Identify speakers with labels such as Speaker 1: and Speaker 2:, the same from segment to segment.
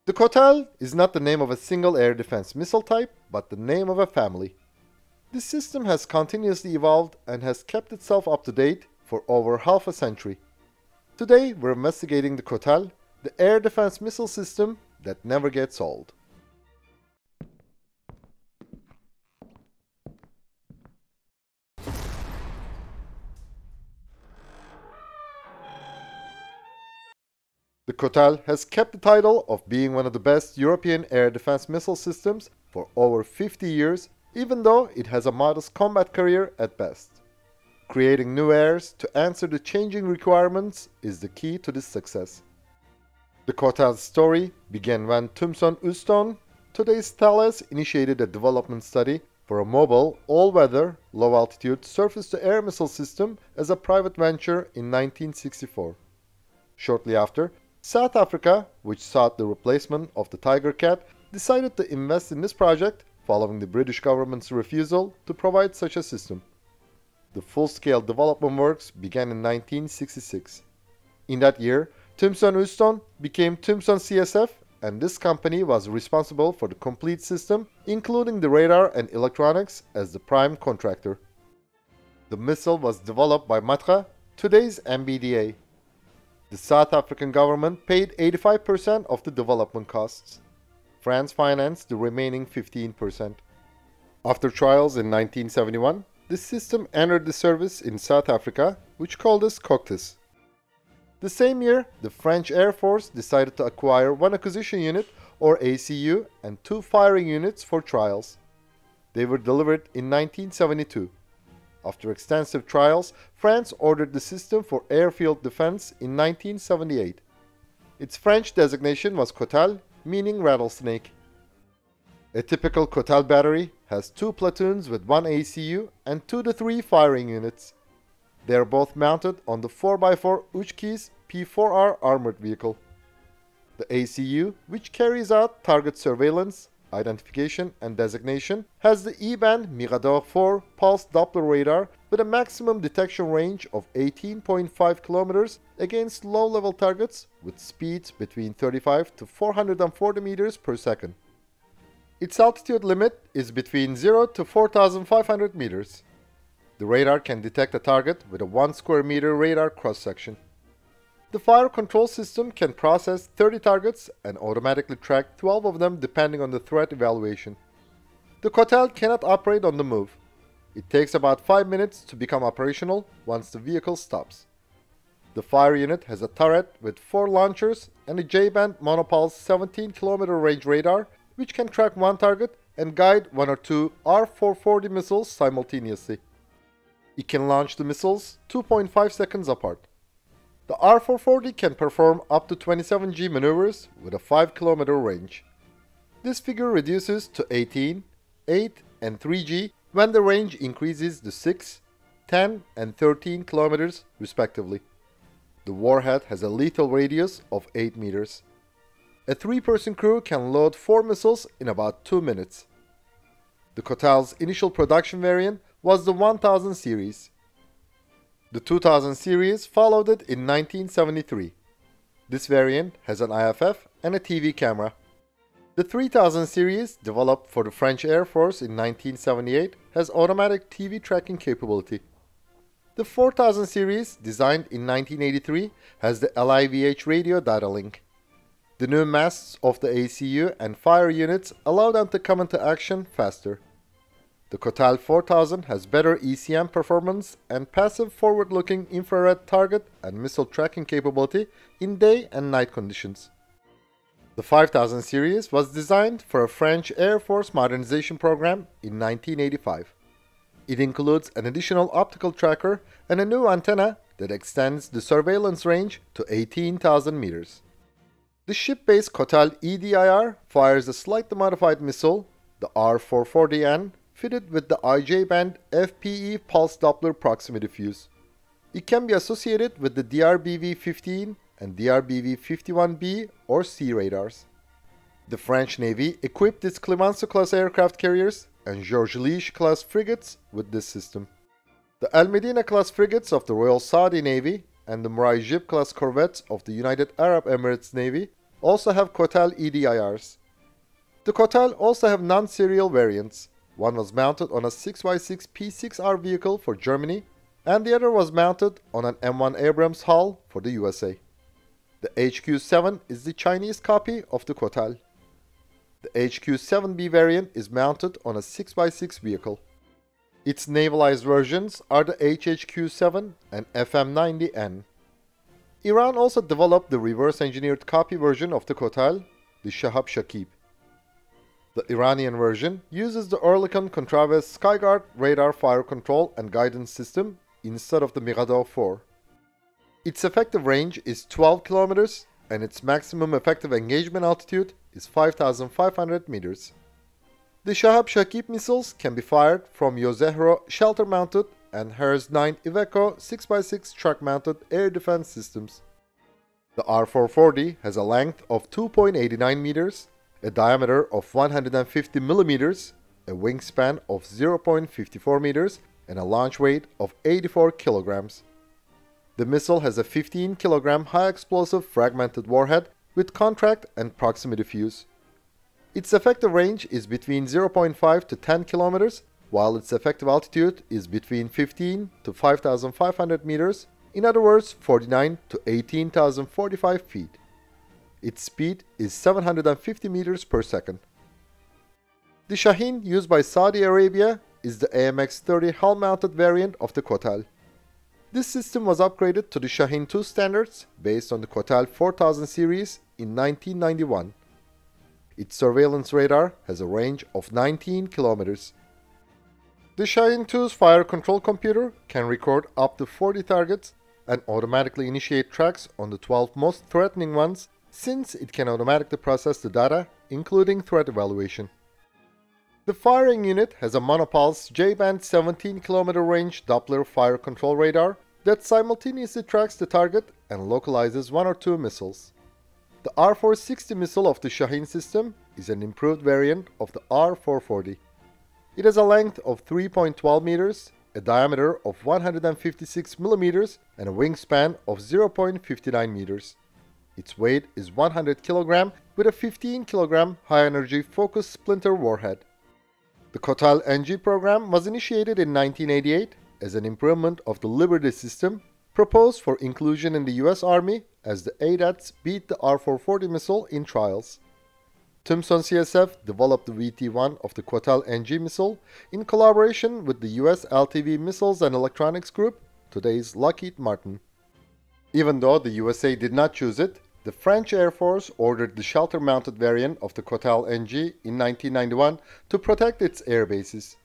Speaker 1: The Cortale is not the name of a single air defense missile type, but the name of a family. This system has continuously evolved and has kept itself up to date for over half a century. Today, we're investigating the Cortale, the air defense missile system that never gets old. The Cortale has kept the title of being one of the best European air defense missile systems for over 50 years, even though it has a modest combat career at best. Creating new airs to answer the changing requirements is the key to this success. The Cortale's story began when Tümson Uston, today's Thales, initiated a development study for a mobile, all-weather, low-altitude surface-to-air missile system as a private venture in 1964. Shortly after, South Africa, which sought the replacement of the Tiger Cat, decided to invest in this project following the British government's refusal to provide such a system. The full-scale development works began in 1966. In that year, Tümson Uston became Tümson CSF, and this company was responsible for the complete system, including the radar and electronics, as the prime contractor. The missile was developed by Mk3, today's MBDA. The South African government paid 85% of the development costs. France financed the remaining 15%. After trials in 1971, this system entered the service in South Africa, which called as Cactus. The same year, the French Air Force decided to acquire one acquisition unit, or ACU, and 2 firing units for trials. They were delivered in 1972. After extensive trials, France ordered the system for airfield defense in 1978. Its French designation was Cortale, meaning rattlesnake. A typical Cortale battery has 2 platoons with 1 ACU and 2 to 3 firing units. They are both mounted on the 4x4 Uchke's P4R armored vehicle. The ACU, which carries out target surveillance, identification and designation, has the E-band Mirador 4 pulse Doppler radar with a maximum detection range of 18.5 km against low-level targets with speeds between 35 to 440 meters per second. Its altitude limit is between 0 to 4,500 meters. The radar can detect a target with a 1 square meter radar cross-section. The fire control system can process 30 targets and automatically track 12 of them depending on the threat evaluation. The Cortale cannot operate on the move. It takes about 5 minutes to become operational once the vehicle stops. The fire unit has a turret with 4 launchers and a J-band monopulse 17 km range radar which can track 1 target and guide 1 or 2 R440 missiles simultaneously. It can launch the missiles 2.5 seconds apart. The R440 can perform up to 27G maneuvers with a 5 km range. This figure reduces to 18, 8 and 3G when the range increases to 6, 10 and 13 km respectively. The warhead has a lethal radius of 8 meters. A 3-person crew can load 4 missiles in about 2 minutes. The Cortale's initial production variant was the 1000 series. The 2000 series followed it in 1973. This variant has an IFF and a TV camera. The 3000 series, developed for the French Air Force in 1978, has automatic TV tracking capability. The 4000 series, designed in 1983, has the LIVH radio data link. The new masts of the ACU and fire units allow them to come into action faster. The Cortale 4000 has better ECM performance and passive forward-looking infrared target and missile tracking capability in day and night conditions. The 5000 series was designed for a French Air Force modernization program in 1985. It includes an additional optical tracker and a new antenna that extends the surveillance range to 18,000 meters. The ship-based Cortale EDIR fires a slightly modified missile, the R440N, fitted with the IJ-band FPE pulse Doppler proximity fuse. It can be associated with the DRBV-15 and DRBV-51B or C radars. The French Navy equipped its Clemenceau-class aircraft carriers and Georges Liege-class frigates with this system. The Al Medina-class frigates of the Royal Saudi Navy and the Muraijib-class corvettes of the United Arab Emirates Navy also have Cortale EDIRs. The Cortale also have non-serial variants. One was mounted on a 6x6 P6R vehicle for Germany, and the other was mounted on an M1 Abrams hull for the USA. The HQ-7 is the Chinese copy of the Cortale. The HQ-7B variant is mounted on a 6x6 vehicle. Its navalized versions are the HHQ-7 and FM-90N. Iran also developed the reverse-engineered copy version of the Cortale, the Shahab-Saqib. The Iranian version uses the Oerlikon Contraves Skyguard radar fire control and guidance system instead of the Mirador 4. Its effective range is 12 km and its maximum effective engagement altitude is 5,500 meters. The Shahab-Saqib missiles can be fired from Yozehro shelter-mounted and Hers-9 Iveco 6x6 truck-mounted air defense systems. The R440 has a length of 2.89 meters, a diameter of 150 millimeters, a wingspan of 0.54 meters, and a launch weight of 84 kilograms. The missile has a 15 kilogram high-explosive fragmented warhead with contract and proximity fuse. Its effective range is between 0.5 to 10 kilometers, while its effective altitude is between 15 to 5,500 meters, in other words 49 to 18,045 feet. Its speed is 750 meters per second. The Shahine used by Saudi Arabia is the AMX-30 hull-mounted variant of the Cortale. This system was upgraded to the Shahine 2 standards based on the Cortale 4000 series in 1991. Its surveillance radar has a range of 19 kilometers. The Shahine 2's fire control computer can record up to 40 targets and automatically initiate tracks on the 12 most threatening ones, since it can automatically process the data, including threat evaluation. The firing unit has a monopulse J-band 17 km range Doppler fire control radar that simultaneously tracks the target and localizes one or two missiles. The R460 missile of the Shahine system is an improved variant of the R440. It has a length of 3.12 meters, a diameter of 156 millimeters, and a wingspan of 0.59 meters. Its weight is 100 kg with a 15 kg high-energy focused splinter warhead. The Crotale NG program was initiated in 1988 as an improvement of the Liberty system, proposed for inclusion in the US Army as the ADATs beat the R440 missile in trials. Thomson CSF developed the VT-1 of the Crotale NG missile in collaboration with the US LTV Missiles and Electronics Group, today's Lockheed Martin. Even though the USA did not choose it, the French Air Force ordered the shelter-mounted variant of the Crotale NG in 1991 to protect its air bases.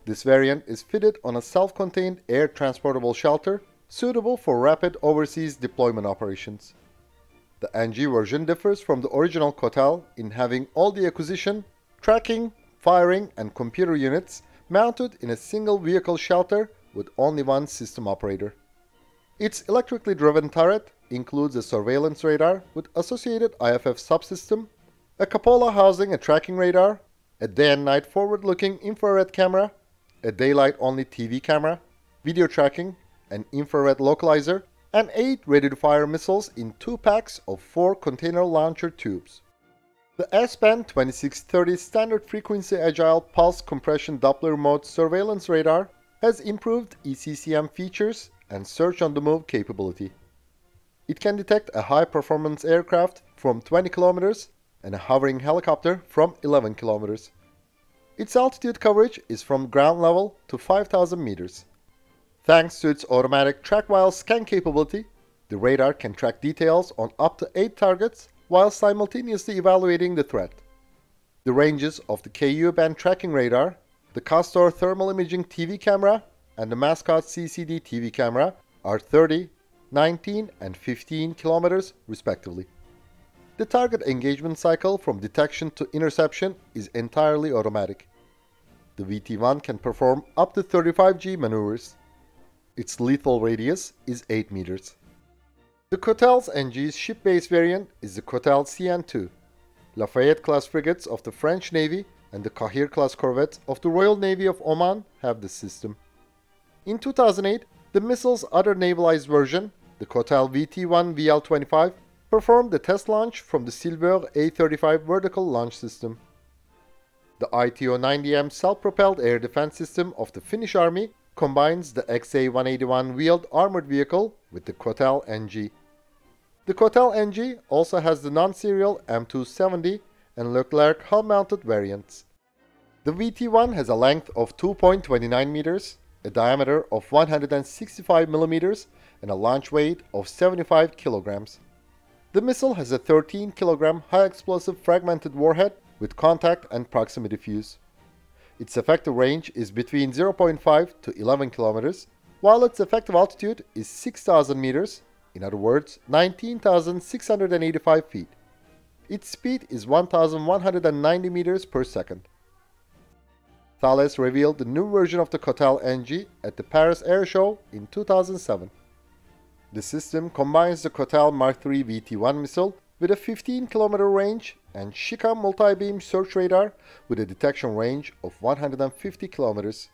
Speaker 1: This variant is fitted on a self-contained air transportable shelter suitable for rapid overseas deployment operations. The NG version differs from the original Crotale in having all the acquisition, tracking, firing, and computer units mounted in a single vehicle shelter with only one system operator. Its electrically driven turret includes a surveillance radar with associated IFF subsystem, a cupola housing a tracking radar, a day and night forward-looking infrared camera, a daylight-only TV camera, video tracking, an infrared localizer, and 8 ready-to-fire missiles in 2 packs of 4 container launcher tubes. The S-band 2630 standard frequency agile pulse compression Doppler mode surveillance radar has improved ECCM features and search on the move capability. It can detect a high-performance aircraft from 20 kilometers and a hovering helicopter from 11 kilometers. Its altitude coverage is from ground level to 5,000 meters. Thanks to its automatic track-while scan capability, the radar can track details on up to 8 targets while simultaneously evaluating the threat. The ranges of the KU-band tracking radar, the Castor thermal imaging TV camera, and the Mascot CCD TV camera are 30, 19, and 15 kilometers respectively. The target engagement cycle from detection to interception is entirely automatic. The VT-1 can perform up to 35G maneuvers. Its lethal radius is 8 meters. The Crotale NG's ship-based variant is the Crotale CN2. Lafayette-class frigates of the French Navy and the Kahir-class corvettes of the Royal Navy of Oman have this system. In 2008, the missile's other navalized version, the Crotale VT-1 VL-25, performed the test launch from the Silver A-35 vertical launch system. The ITO-90M self-propelled air defense system of the Finnish Army combines the XA-181 wheeled armored vehicle with the Crotale NG. The Crotale NG also has the non-serial M270 and Leclerc hull-mounted variants. The VT-1 has a length of 2.29 meters, a diameter of 165 millimeters, and a launch weight of 75 kilograms. The missile has a 13 kilogram high-explosive fragmented warhead with contact and proximity fuse. Its effective range is between 0.5 to 11 kilometers, while its effective altitude is 6,000 meters, in other words, 19,685 feet. Its speed is 1,190 meters per second. Thales revealed the new version of the Crotale NG at the Paris Air Show in 2007. The system combines the Cortale Mk3 VT-1 missile with a 15-kilometer range and Shika multi-beam search radar with a detection range of 150 kilometers.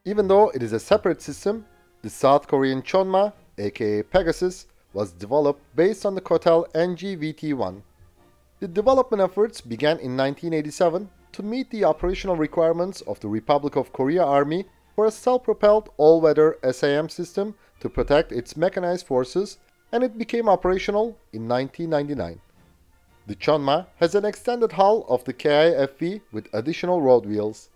Speaker 1: Even though it is a separate system, the South Korean Chun Ma, aka Pegasus, was developed based on the Crotale NG VT-1. The development efforts began in 1987 to meet the operational requirements of the Republic of Korea Army for a self-propelled all-weather SAM system to protect its mechanized forces, and it became operational in 1999. The Chun Ma has an extended hull of the KIFV with additional road wheels.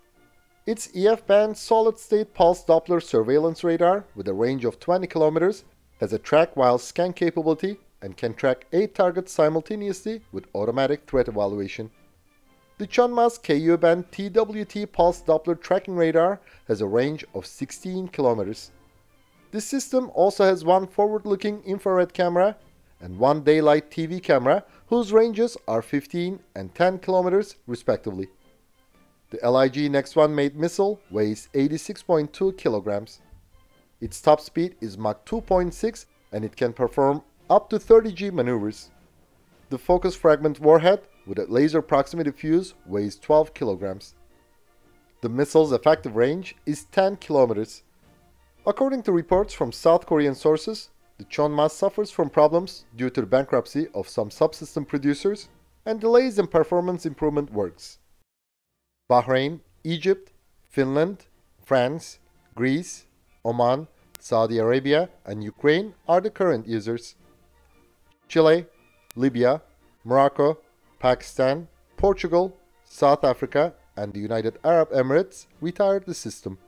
Speaker 1: Its EF-band solid-state pulse Doppler surveillance radar with a range of 20 kilometers has a track-while scan capability and can track 8 targets simultaneously with automatic threat evaluation. The Chun Ma's Ku-band TWT pulse Doppler tracking radar has a range of 16 kilometers. This system also has one forward-looking infrared camera and one daylight TV camera whose ranges are 15 and 10 kilometers respectively. The LIG Next 1 made missile weighs 86.2 kilograms. Its top speed is Mach 2.6 and it can perform up to 30 G maneuvers. The focus fragment warhead with a laser proximity fuse weighs 12 kilograms. The missile's effective range is 10 kilometers. According to reports from South Korean sources, the Chun Ma suffers from problems due to the bankruptcy of some subsystem producers and delays in performance improvement works. Bahrain, Egypt, Finland, France, Greece, Oman, Saudi Arabia, and Ukraine are the current users. Chile, Libya, Morocco, Pakistan, Portugal, South Africa, and the United Arab Emirates retired the system.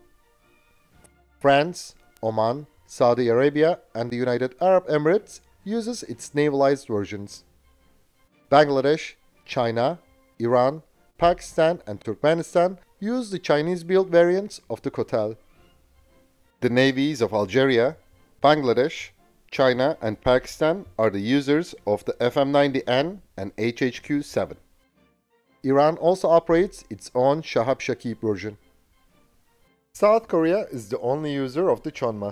Speaker 1: France, Oman, Saudi Arabia, and the United Arab Emirates uses its navalized versions. Bangladesh, China, Iran, Pakistan, and Turkmenistan use the Chinese-built variants of the Crotale. The navies of Algeria, Bangladesh, China, and Pakistan are the users of the FM90N and HHQ-7. Iran also operates its own Shahab-Saqib version. South Korea is the only user of the Chun Ma.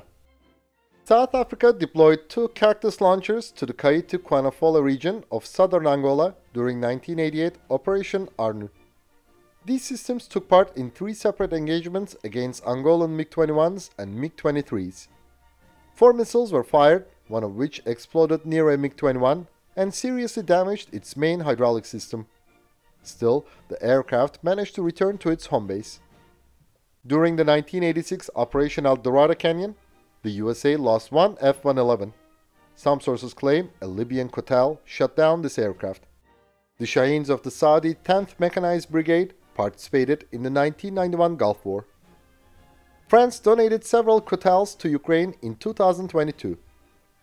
Speaker 1: South Africa deployed 2 Cactus launchers to the Kaiti-Kwanafole region of southern Angola during 1988 Operation Arnu. These systems took part in 3 separate engagements against Angolan MiG-21s and MiG-23s. 4 missiles were fired, one of which exploded near a MiG-21 and seriously damaged its main hydraulic system. Still, the aircraft managed to return to its home base. During the 1986 Operation El Dorado Canyon, the USA lost 1 F-111. Some sources claim a Libyan Crotale shut down this aircraft. The Shahines of the Saudi 10th Mechanized Brigade participated in the 1991 Gulf War. France donated several Crotales to Ukraine in 2022.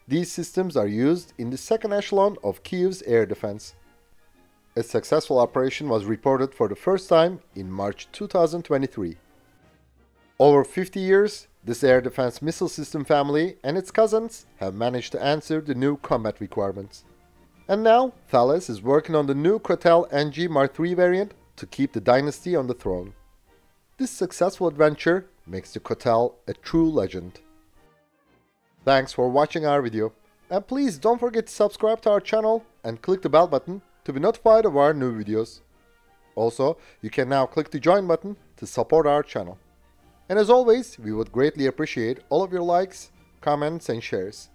Speaker 1: These systems are used in the second echelon of Kyiv's air defense. A successful operation was reported for the first time in March 2023. Over 50 years, this air defense missile system family and its cousins have managed to answer the new combat requirements. And now, Thales is working on the new Crotale NG Mk3 variant to keep the dynasty on the throne. This successful adventure makes the Crotale a true legend. Thanks for watching our video, and please don't forget to subscribe to our channel and click the bell button to be notified of our new videos. Also, you can now click the join button to support our channel. And as always, we would greatly appreciate all of your likes, comments, and shares.